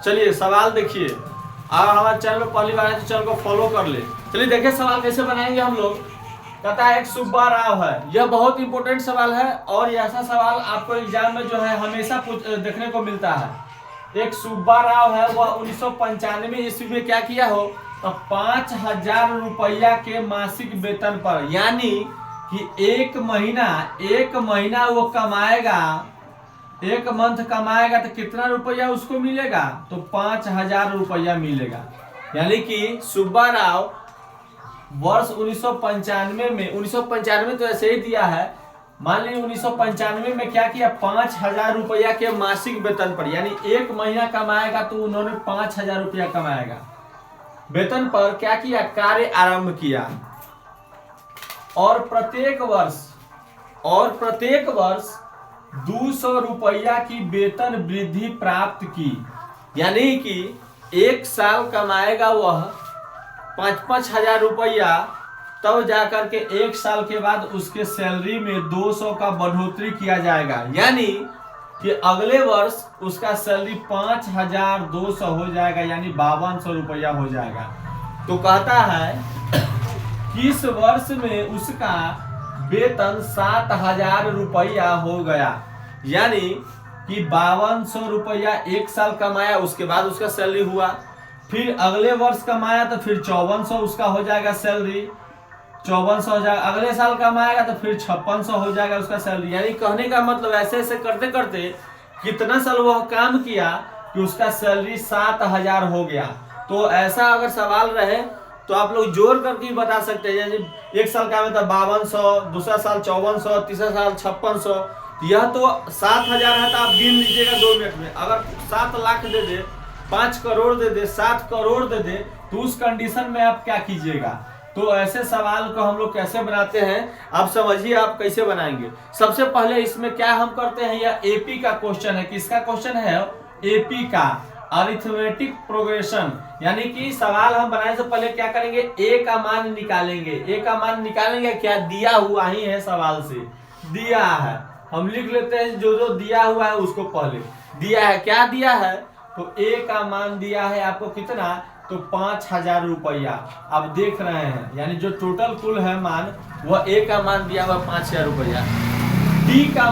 चलिए सवाल देखिए, अगर हमारे चैनल पर पहली बार है तो चैनल को फॉलो कर ले। चलिए देखिए सवाल कैसे बनाएंगे हम लोग। कहता है एक सुब्बा राव है, यह बहुत इंपॉर्टेंट सवाल है और ऐसा सवाल आपको एग्जाम में जो है हमेशा देखने को मिलता है। एक सुब्बा राव है, वह 1995 ईस्वी में क्या किया हो, तो 5,000 रुपया के मासिक वेतन पर, यानी कि एक महीना वो कमाएगा, एक मंथ कमाएगा तो कितना रुपया उसको मिलेगा, तो 5,000 रुपया मिलेगा। यानी कि सुब्बा राव वर्ष 1995 तो ऐसे ही दिया है, मान लीजिए 1995 में क्या किया, 5,000 रुपया के मासिक वेतन पर, यानी एक महीना कमाएगा तो उन्होंने 5,000 रुपया कमाएगा वेतन पर, क्या किया, कार्य आरंभ किया और प्रत्येक वर्ष 200 रुपया की वेतन वृद्धि प्राप्त की। यानी कि एक साल कमाएगा वह 5,000 रुपया, तब जाकर के एक साल के बाद उसके सैलरी में 200 का बढ़ोतरी किया जाएगा, यानी कि अगले वर्ष उसका सैलरी 5,200 हो जाएगा, यानी 5,200 रुपया हो जाएगा। तो कहता है कि इस वर्ष में उसका वेतन 7,000 रुपया हो गया, यानी कि 5,200 रुपया एक साल कमाया, उसके बाद उसका सैलरी हुआ, फिर अगले वर्ष कमाया तो फिर 5,400 उसका हो जाएगा सैलरी, 5,400 हो जाएगा, अगले साल कमाएगा तो फिर 5,600 हो जाएगा उसका सैलरी। यानी कहने का मतलब ऐसे ऐसे करते करते कितना साल वह काम किया कि उसका सैलरी 7,000 हो गया। तो ऐसा अगर सवाल रहे तो आप लोग जोड़ करके बता सकते हैं, जैसे एक साल का में तो 5,200, दूसरा साल 5,400, तीसरा साल 5,600, यह तो 7,000 है, तो आप गिन लीजिएगा 2 मिनट में। अगर 7 लाख दे दे, 5 करोड़ दे दे, 7 करोड़ दे दे, तो उस कंडीशन में आप क्या कीजिएगा। तो ऐसे सवाल को हम लोग कैसे बनाते हैं आप समझिए, आप कैसे बनाएंगे। सबसे पहले इसमें क्या हम करते हैं, यह एपी का क्वेश्चन है। किसका क्वेश्चन है, एपी का, अरिथमेटिक प्रोग्रेशन। यानी कि सवाल हम बनाने से पहले क्या करेंगे, ए का मान निकालेंगे। ए का मान निकालेंगे, क्या दिया हुआ ही है, सवाल से दिया है, हम लिख लेते हैं जो जो दिया हुआ है उसको पहले। दिया है, क्या दिया है, तो ए का मान दिया है आपको कितना, तो 5,000 रुपया। आप देख रहे हैं, यानी जो टोटल कुल है मान, वह ए का मान दिया हुआ 5,000 रुपया। डी का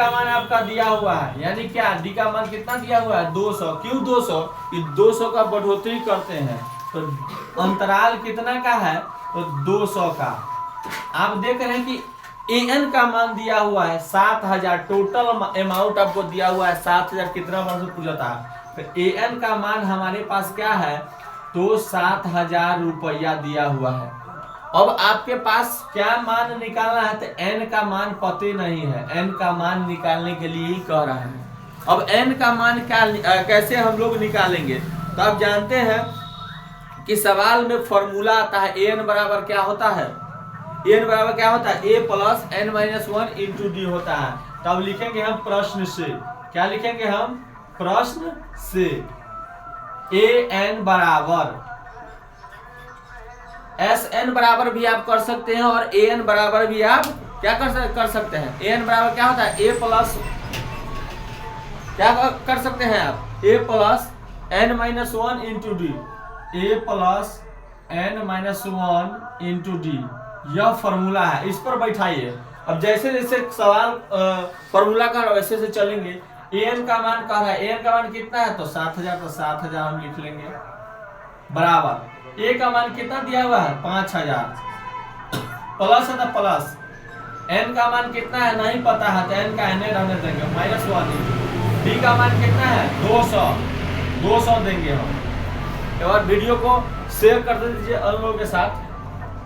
मान आपका दिया हुआ है, यानी क्या, डी का मान कितना दिया हुआ है, 200। क्यों 200, कि 200 का बढ़ोतरी करते हैं, तो अंतराल कितना का है, तो 200 का। आप देख रहे हैं कि एन का मान दिया हुआ है 7,000, टोटल अमाउंट आपको दिया हुआ है 7,000, कितना वर्ष पूछा था, तो एन का मान हमारे पास क्या है, तो 7,000 रुपया दिया हुआ है। अब आपके पास क्या मान निकालना है, तो एन का मान पते नहीं है, एन का मान निकालने के लिए ही कह रहा है। अब एन का मान क्या कैसे हम लोग निकालेंगे, तो आप जानते हैं कि सवाल में फॉर्मूला आता है, एन बराबर क्या होता है, एन बराबर क्या होता है, A plus N minus 1 into D होता है। तो अब लिखेंगे हम प्रश्न से, क्या लिखेंगे हम, प्रश्न से ए एन बराबर एस एन बराबर भी आप कर सकते हैं और ए एन बराबर भी आप क्या कर सकते हैं। ए एन बराबर क्या होता है, ए प्लस, क्या कर सकते हैं आप, A plus N minus 1 into D, A plus N minus 1 into D, यह फॉर्मूला है, इस पर बैठाइए। अब जैसे जैसे सवाल फॉर्मूला का वैसे से चलेंगे। एन का मान कह रहा है, एन का मान कितना है, तो 7,000, तो 7,000 हम लिख लेंगे, बराबर ए का मान कितना दिया हुआ है, 5,000, प्लस है तो प्लस, एन का मान कितना है नहीं पता है, तो एन का एन रहने देंगे, माइनस 1, डी का मान कितना है, 200 देंगे हम। एक बार वीडियो को शेयर कर दीजिए और लोगों के साथ।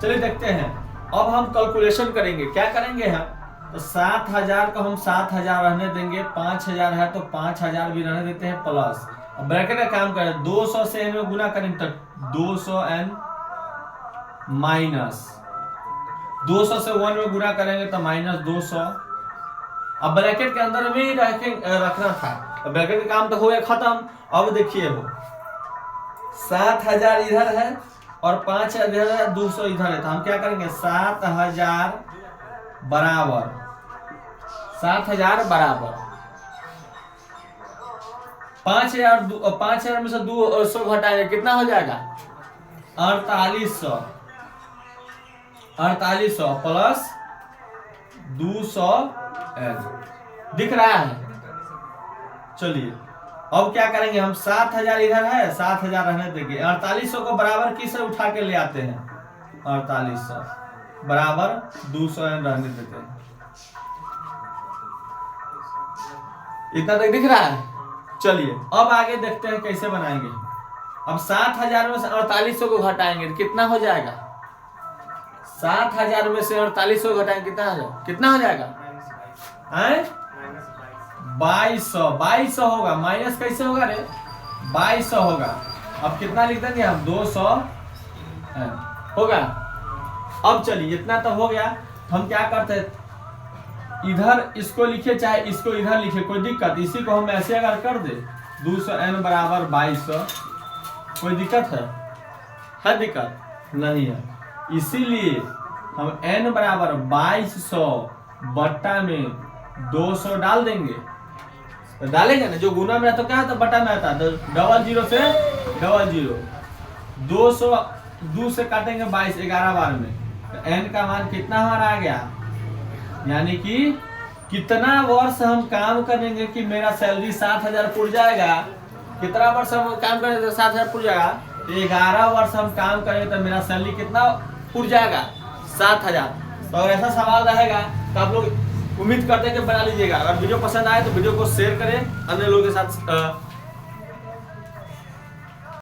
चलिए देखते हैं, अब हम कैलकुलेशन करेंगे, क्या करेंगे हम, तो 7,000 को हम 7,000 रहने देंगे, 5,000 है तो 5,000 भी रहने देते हैं, प्लस ब्रैकेट का काम करें, 200 से एन में गुना करें तो 200 एन माइनस 200 से 1 में गुना करेंगे तो माइनस 200। अब ब्रैकेट के अंदर में ही रखना था, तो ब्रैकेट का काम तो हो गया खत्म। अब देखिए वो 7,000 इधर है और 5,000 इधर है, 200 इधर है, तो हम क्या करेंगे, 7,000 बराबर 5,000 में से 200 घटाएंगे कितना हो जाएगा 4800 प्लस 200 दिख रहा है। चलिए अब क्या करेंगे हम 7,000 इधर है 7,000 रहने देंगे 4800 को बराबर किससे उठा के ले आते हैं 4800 बराबर 200 रहने देते हैं। इतना तक दिख रहा है। चलिए अब आगे देखते हैं कैसे बनाएंगे। अब 7,000 में से 4800 को घटाएंगे कितना हो जाएगा 7,000 में से 4800 घटाएंगे कितना हो जाएगा 2200 होगा माइनस कैसे होगा रे 2200 होगा। अब कितना लिख देंगे हम 200 होगा। अब चलिए इतना तो हो गया। हम क्या करते हैं इधर इसको लिखे चाहे इसको इधर लिखे कोई दिक्कत, इसी को हम ऐसे अगर कर दे 200n बराबर 2200 कोई दिक्कत है दिक्कत नहीं है। इसीलिए हम n बराबर 2200 बट्टा में 200 डाल देंगे। तो डालेंगे ना जो गुना में आता क्या आता बटा में आता तो 00 से 00 200 2 से काटेंगे 22 11 बार में तो n का मान कितना हमारा आ गया यानी कि कितना वर्ष हम काम करेंगे कि मेरा सैलरी 7,000 पुर जाएगा। कितना वर्ष हम काम करेंगे तो 7,000 पुर जाएगा। 11 वर्ष हम काम करेंगे तो मेरा सैलरी कितना पुर जाएगा 7,000। तो अगर ऐसा सवाल रहेगा तो आप लोग उम्मीद करते हैं कि बना लीजिएगा। अगर वीडियो पसंद आए तो वीडियो को शेयर करें अन्य लोगों के साथ